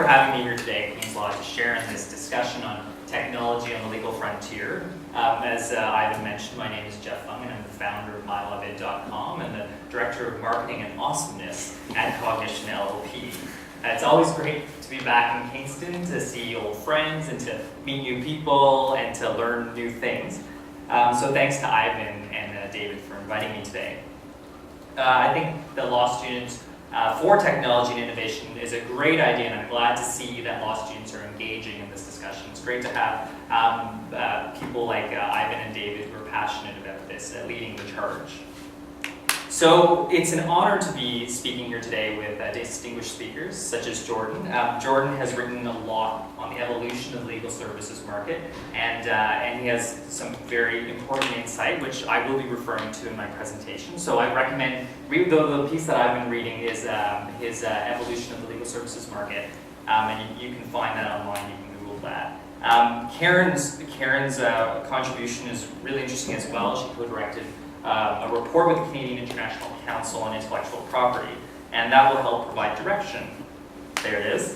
for having me here today at King's Law to share in this discussion on technology on the legal frontier. As Ivan mentioned, my name is Jeff Fung, and I'm the founder of mylawvid.com and the director of marketing and awesomeness at Cognition LLP. It's always great to be back in Kingston, to see old friends and to meet new people and to learn new things. So thanks to Ivan and David for inviting me today. I think the law students for technology and innovation is a great idea, and I'm glad to see that law students are engaging in this discussion. It's great to have people like Ivan and David who are passionate about this, leading the charge. So it's an honor to be speaking here today with distinguished speakers such as Jordan. Jordan has written a lot on the evolution of the legal services market, and he has some very important insight, which I will be referring to in my presentation. So I recommend, the piece that I've been reading is his evolution of the legal services market, and you can find that online, you can Google that. Karen's contribution is really interesting as well. She co-directed a report with the Canadian International Council on Intellectual Property, and that will help provide direction, there it is,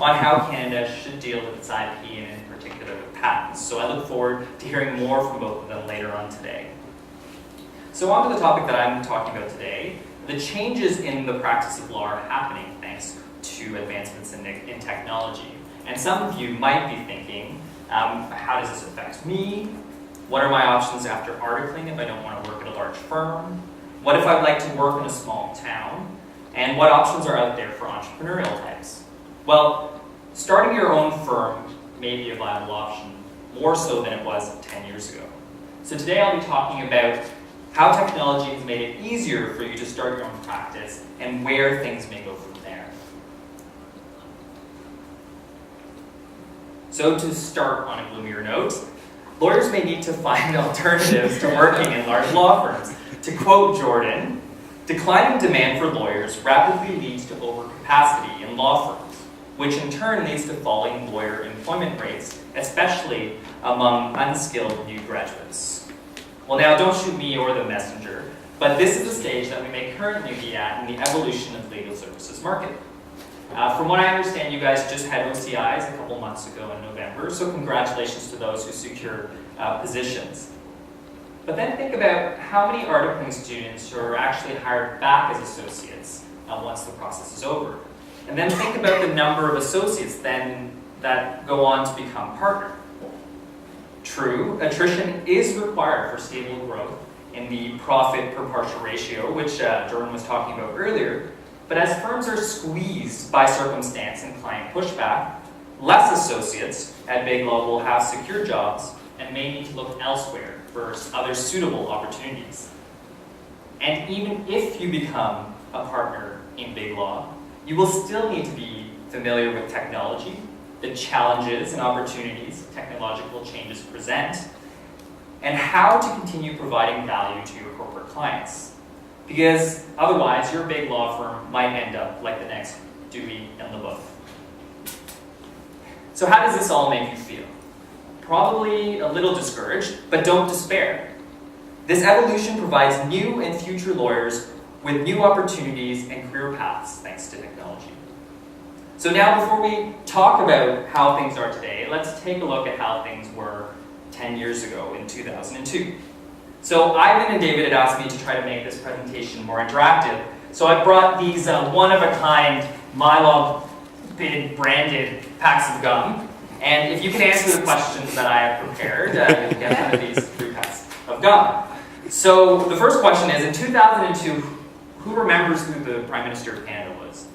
on how Canada should deal with its IP and in particular with patents. So I look forward to hearing more from both of them later on today. So on to the topic that I'm talking about today. The changes in the practice of law are happening thanks to advancements in technology. And some of you might be thinking, how does this affect me? What are my options after articling if I don't want to work at a large firm? What if I'd like to work in a small town? And what options are out there for entrepreneurial types? Well, starting your own firm may be a viable option, more so than it was 10 years ago. So today I'll be talking about how technology has made it easier for you to start your own practice and where things may go from there. So to start on a gloomier note, lawyers may need to find alternatives to working in large law firms. To quote Jordan, declining demand for lawyers rapidly leads to overcapacity in law firms, which in turn leads to falling lawyer employment rates, especially among unskilled new graduates. Well, now don't shoot me or the messenger, but this is the stage that we may currently be at in the evolution of the legal services market. From what I understand, you guys just had OCIs a couple months ago in November, so congratulations to those who secured positions. But then think about how many articling students are actually hired back as associates once the process is over. And then think about the number of associates then that go on to become partner. True, attrition is required for stable growth in the profit per partial ratio, which Jordan was talking about earlier. But as firms are squeezed by circumstance and client pushback, less associates at big law will have secure jobs and may need to look elsewhere for other suitable opportunities. And even if you become a partner in big law, you will still need to be familiar with technology, the challenges and opportunities technological changes present, and how to continue providing value to your corporate clients. Because otherwise, your big law firm might end up like the next Dewey and LaBeouf. So how does this all make you feel? Probably a little discouraged, but don't despair. This evolution provides new and future lawyers with new opportunities and career paths thanks to technology. So now before we talk about how things are today, let's take a look at how things were 10 years ago in 2002. So Ivan and David had asked me to try to make this presentation more interactive. So I brought these one-of-a-kind MyLawBid branded packs of gum. And if you can answer the questions that I have prepared, you'll get one of these 3 packs of gum. So the first question is, in 2002, who remembers who the Prime Minister of Canada was?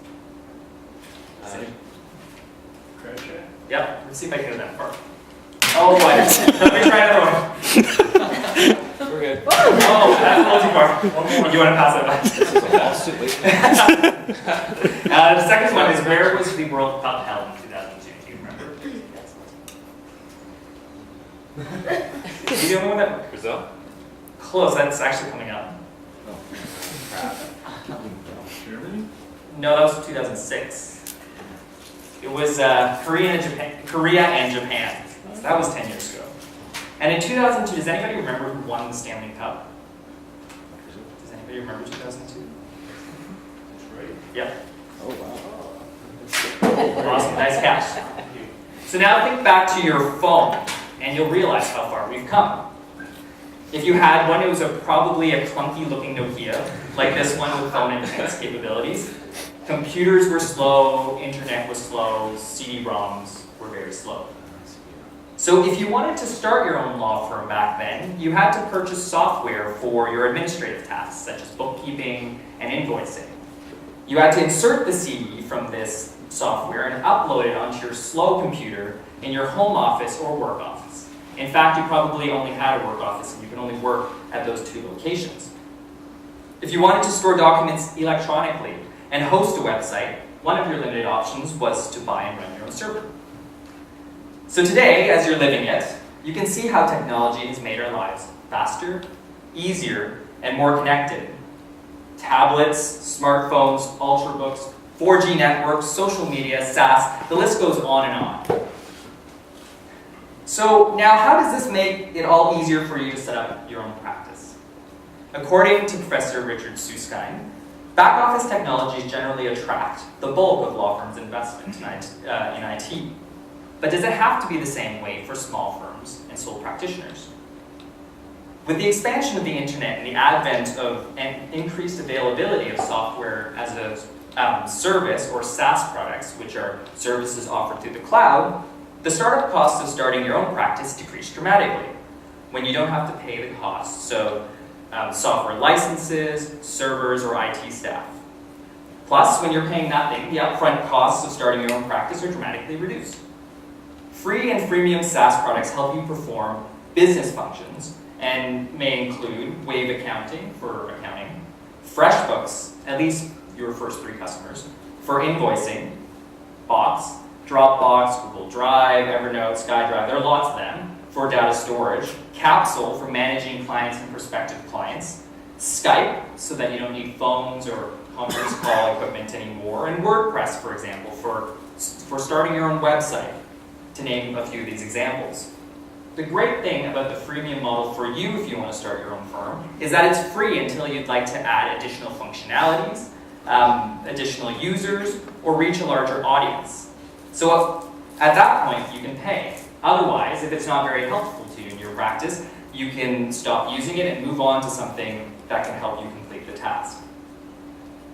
Crochet. Yep, let's see if I can get that far. Oh, let me try another one. We're good. Oh, that's a little too far. One more. You want to pass it back? The second one is, where was the World Cup held in 2002? Do you remember? Yes. You the only one that... Brazil? Close, that's actually coming up. Germany? No, that was 2006. It was Korea and Japan. So that was 10 years ago. And in 2002, does anybody remember who won the Stanley Cup? Does anybody remember 2002? That's right. Yep. Oh, wow. Awesome, nice So now think back to your phone, and you'll realize how far we've come. If you had one, it was probably a clunky-looking Nokia, like this one with phone enhanced capabilities. Computers were slow, internet was slow, CD-ROMs were very slow. So if you wanted to start your own law firm back then, you had to purchase software for your administrative tasks, such as bookkeeping and invoicing. You had to insert the CD from this software and upload it onto your slow computer in your home office or work office. In fact, you probably only had a work office and you could only work at those 2 locations. If you wanted to store documents electronically and host a website, one of your limited options was to buy and run your own server. So today, as you're living it, you can see how technology has made our lives faster, easier, and more connected. Tablets, smartphones, ultrabooks, 4G networks, social media, SaaS, the list goes on and on. So now how does this make it all easier for you to set up your own practice? According to Professor Richard Susskind, back office technologies generally attract the bulk of law firms' investment in IT. But does it have to be the same way for small firms and sole practitioners? With the expansion of the internet and the advent of an increased availability of software as a service or SaaS products, which are services offered through the cloud, the startup costs of starting your own practice decrease dramatically when you don't have to pay the costs. So software licenses, servers, or IT staff. Plus, when you're paying nothing, the upfront costs of starting your own practice are dramatically reduced. Free and freemium SaaS products help you perform business functions and may include Wave accounting for accounting, FreshBooks, at least your first 3 customers, for invoicing, Box, Dropbox, Google Drive, Evernote, SkyDrive, there are lots of them, for data storage, Capsule for managing clients and prospective clients, Skype, so that you don't need phones or conference call equipment anymore, and WordPress, for example, for starting your own website, to name a few of these examples. The great thing about the freemium model for you if you want to start your own firm is that it's free until you'd like to add additional functionalities, additional users, or reach a larger audience. So at that point, you can pay. Otherwise, if it's not very helpful to you in your practice, you can stop using it and move on to something that can help you complete the task.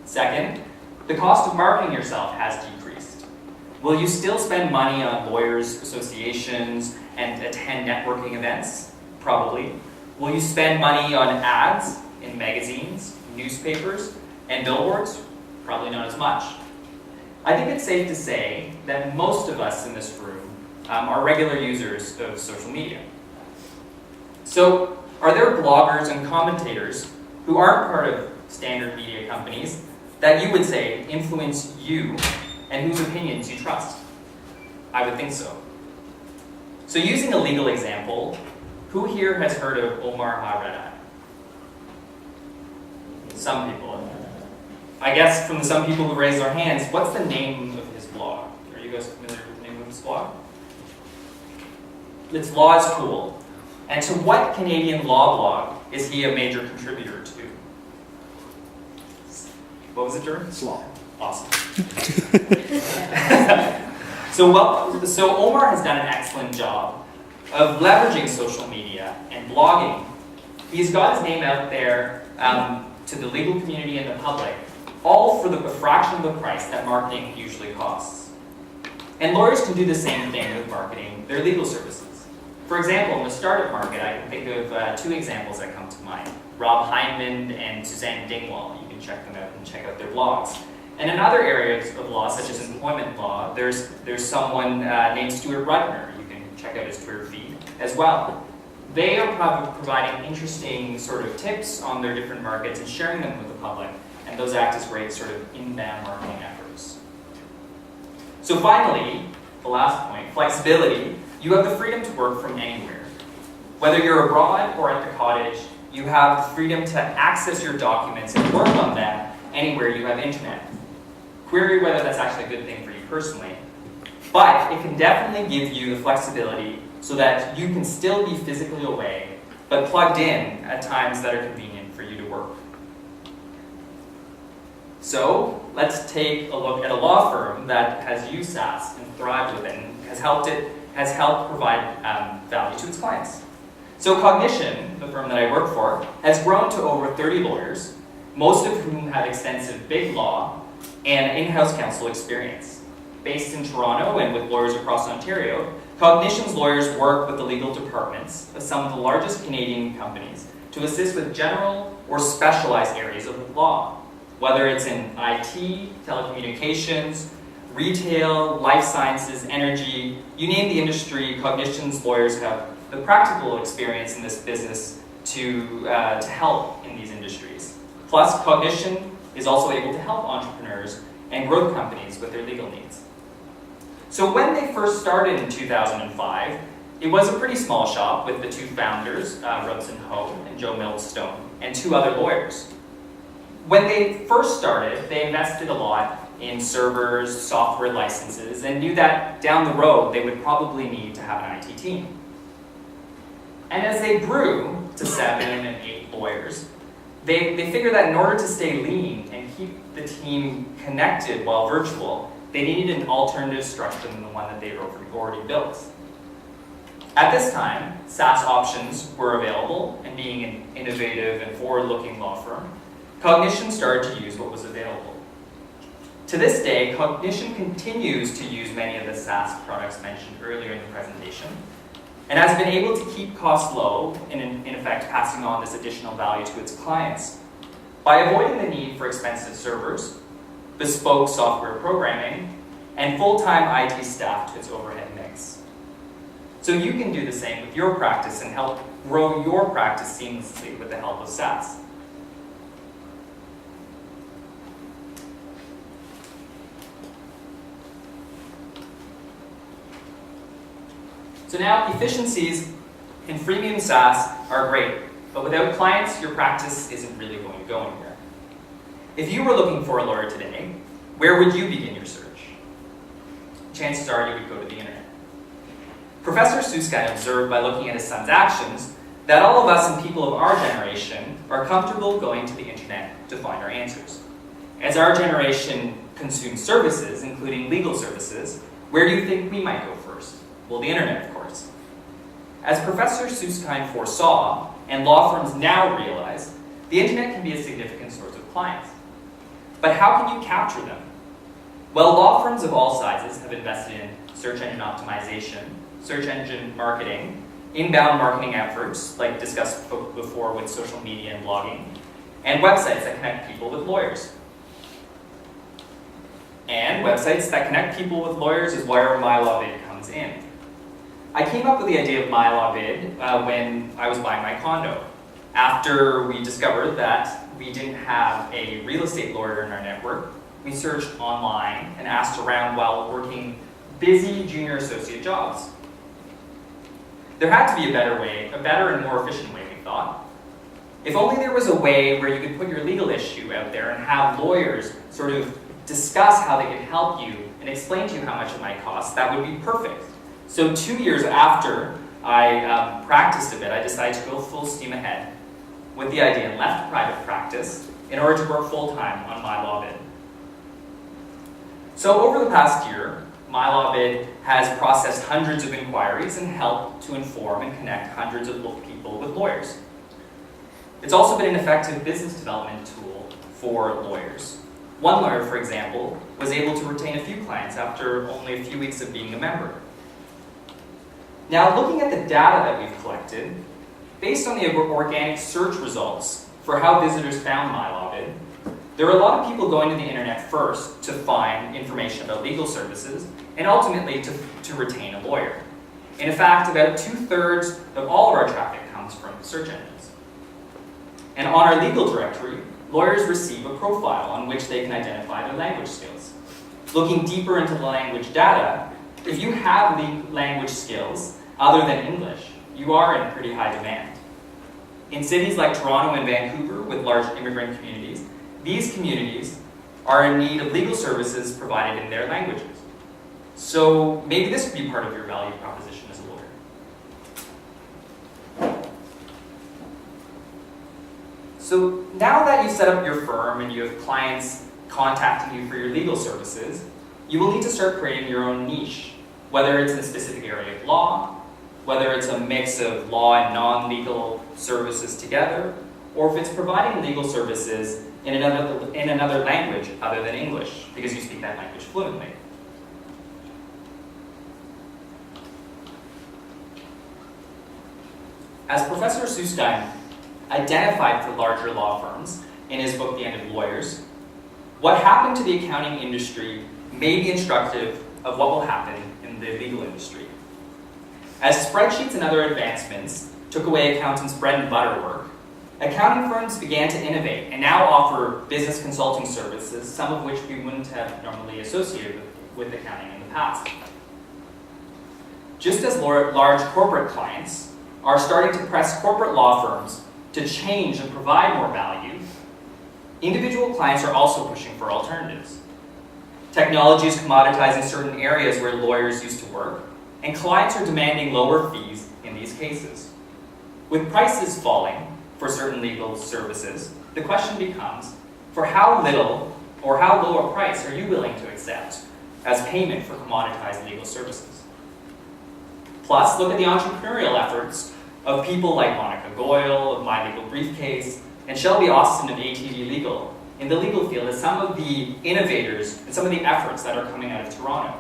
Second, the cost of marketing yourself has decreased. Will you still spend money on lawyers, associations, and attend networking events? Probably. Will you spend money on ads in magazines, newspapers, and billboards? Probably not as much. I think it's safe to say that most of us in this room are regular users of social media. So, are there bloggers and commentators who aren't part of standard media companies that you would say influence you and whose opinions you trust? I would think so. So using a legal example, who here has heard of Omar Ha-Redeye? Some people. I guess from the some people who raised their hands, what's the name of his blog? Are you guys familiar with the name of his blog? It's Law is Cool. And to what Canadian law blog is he a major contributor to? What was it, Jordan? Slaw. Awesome. So Omar has done an excellent job of leveraging social media and blogging. He's got his name out there to the legal community and the public, all for a fraction of the price that marketing usually costs. And lawyers can do the same thing with marketing their legal services. For example, in the startup market, I can think of 2 examples that come to mind. Rob Hyndman and Suzanne Dingwall. You can check them out and check out their blogs. And in other areas of law, such as employment law, there's someone named Stuart Rudner. You can check out his Twitter feed as well. They are providing interesting sort of tips on their different markets and sharing them with the public, and those act as great sort of inbound marketing efforts. So finally, the last point, flexibility. You have the freedom to work from anywhere. Whether you're abroad or at the cottage, you have the freedom to access your documents and work on them anywhere you have internet. Query whether that's actually a good thing for you personally, but it can definitely give you the flexibility so that you can still be physically away, but plugged in at times that are convenient for you to work. So let's take a look at a law firm that has used SaaS and thrived with it and has helped provide value to its clients. So Cognition, the firm that I work for, has grown to over 30 lawyers, most of whom have extensive big law and in-house counsel experience. Based in Toronto and with lawyers across Ontario, Cognition's lawyers work with the legal departments of some of the largest Canadian companies to assist with general or specialized areas of the law, whether it's in IT, telecommunications, retail, life sciences, energy, you name the industry. Cognition's lawyers have the practical experience in this business to help in these industries. Plus, Cognition is also able to help entrepreneurs and growth companies with their legal needs. So when they first started in 2005, it was a pretty small shop with the two founders, Robson Ho and Joe Millstone, and two other lawyers. When they first started, they invested a lot in servers, software licenses, and knew that down the road they would probably need to have an IT team. And as they grew to 7 and 8 lawyers, they figured that in order to stay lean and keep the team connected while virtual, they needed an alternative structure than the one that they already built. At this time, SaaS options were available, and being an innovative and forward-looking law firm, Cognition started to use what was available. To this day, Cognition continues to use many of the SaaS products mentioned earlier in the presentation, and has been able to keep costs low, and in effect passing on this additional value to its clients by avoiding the need for expensive servers, bespoke software programming, and full-time IT staff to its overhead mix. So you can do the same with your practice and help grow your practice seamlessly with the help of SaaS. So now, efficiencies in freemium SaaS are great, but without clients, your practice isn't really going to go anywhere. If you were looking for a lawyer today, where would you begin your search? Chances are you would go to the internet. Professor Susskind observed by looking at his son's actions that all of us and people of our generation are comfortable going to the internet to find our answers. As our generation consumes services, including legal services, where do you think we might go first? Well, the internet, of course. As Professor Susskind foresaw, and law firms now realize, the internet can be a significant source of clients. But how can you capture them? Well, law firms of all sizes have invested in search engine optimization, search engine marketing, inbound marketing efforts, like discussed before with social media and blogging, and websites that connect people with lawyers. And websites that connect people with lawyers is where MyLawBid comes in. I came up with the idea of MyLawBid when I was buying my condo, after we discovered that we didn't have a real estate lawyer in our network. We searched online and asked around while working busy junior associate jobs. There had to be a better and more efficient way, we thought. If only there was a way where you could put your legal issue out there and have lawyers sort of discuss how they could help you and explain to you how much it might cost, that would be perfect. So 2 years after I practiced a bit, I decided to go full steam ahead with the idea and left private practice in order to work full-time on MyLawBid. So over the past year, MyLawBid has processed hundreds of inquiries and helped to inform and connect hundreds of people with lawyers. It's also been an effective business development tool for lawyers. One lawyer, for example, was able to retain a few clients after only a few weeks of being a member. Now, looking at the data that we've collected, based on the organic search results for how visitors found MyLawBid, there are a lot of people going to the internet first to find information about legal services and ultimately to retain a lawyer. In fact, about 2/3 of all of our traffic comes from search engines. And on our legal directory, lawyers receive a profile on which they can identify their language skills. Looking deeper into the language data, if you have language skills other than English, you are in pretty high demand. In cities like Toronto and Vancouver with large immigrant communities, these communities are in need of legal services provided in their languages. So maybe this would be part of your value proposition as a lawyer. So now that you've set up your firm and you have clients contacting you for your legal services, you will need to start creating your own niche whether it's in a specific area of law, whether it's a mix of law and non-legal services together, or if it's providing legal services in another language other than English, because you speak that language fluently. As Professor Sustein identified for larger law firms in his book, The End of Lawyers, what happened to the accounting industry may be instructive of what will happen in the legal industry. As spreadsheets and other advancements took away accountants' bread and butter work, accounting firms began to innovate and now offer business consulting services, some of which we wouldn't have normally associated with accounting in the past. Just as large corporate clients are starting to press corporate law firms to change and provide more value, individual clients are also pushing for alternatives. Technology is commoditizing certain areas where lawyers used to work, and clients are demanding lower fees in these cases. With prices falling for certain legal services, the question becomes, for how little or how low a price are you willing to accept as payment for commoditized legal services? Plus, look at the entrepreneurial efforts of people like Monica Goyle of My Legal Briefcase and Shelby Austin of ATD Legal in the legal field as some of the innovators and some of the efforts that are coming out of Toronto.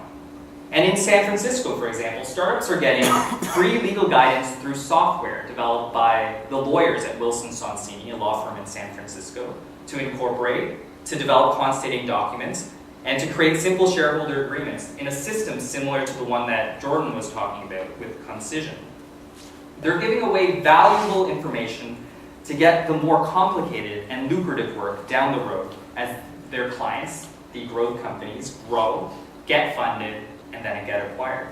And in San Francisco, for example, startups are getting free legal guidance through software developed by the lawyers at Wilson Sonsini, a law firm in San Francisco, to incorporate, to develop quantitating documents, and to create simple shareholder agreements in a system similar to the one that Jordan was talking about with Concision. They're giving away valuable information to get the more complicated and lucrative work down the road as their clients, the growth companies, grow, get funded, and then get acquired.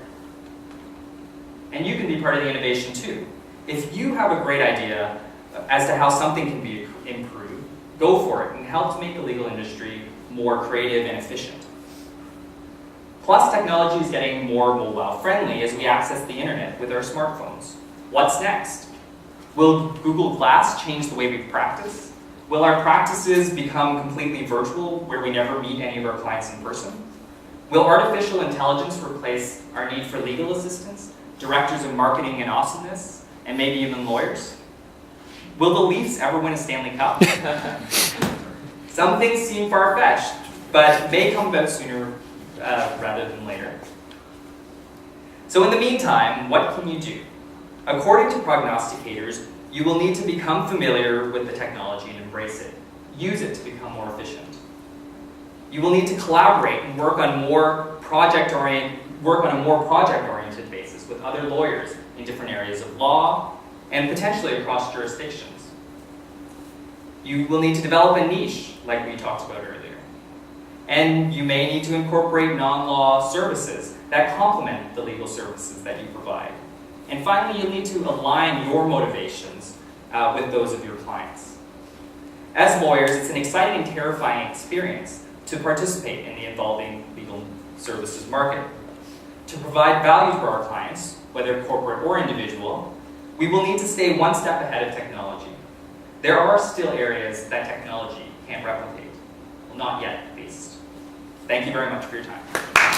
And you can be part of the innovation too. If you have a great idea as to how something can be improved, go for it and help to make the legal industry more creative and efficient. Plus, technology is getting more mobile friendly as we access the internet with our smartphones. What's next? Will Google Glass change the way we practice? Will our practices become completely virtual, where we never meet any of our clients in person? Will artificial intelligence replace our need for legal assistants, directors of marketing and awesomeness, and maybe even lawyers? Will the Leafs ever win a Stanley Cup? Some things seem far-fetched, but may come about sooner rather than later. So in the meantime, what can you do? According to prognosticators, you will need to become familiar with the technology and embrace it. Use it to become more efficient. You will need to collaborate and work on a more project-oriented basis with other lawyers in different areas of law and potentially across jurisdictions. You will need to develop a niche, like we talked about earlier. And you may need to incorporate non-law services that complement the legal services that you provide. And finally, you'll need to align your motivations with those of your clients. As lawyers, it's an exciting and terrifying experience to participate in the evolving legal services market. To provide value to our clients, whether corporate or individual, we will need to stay one step ahead of technology. There are still areas that technology can't replicate. Well, not yet, at least. Thank you very much for your time.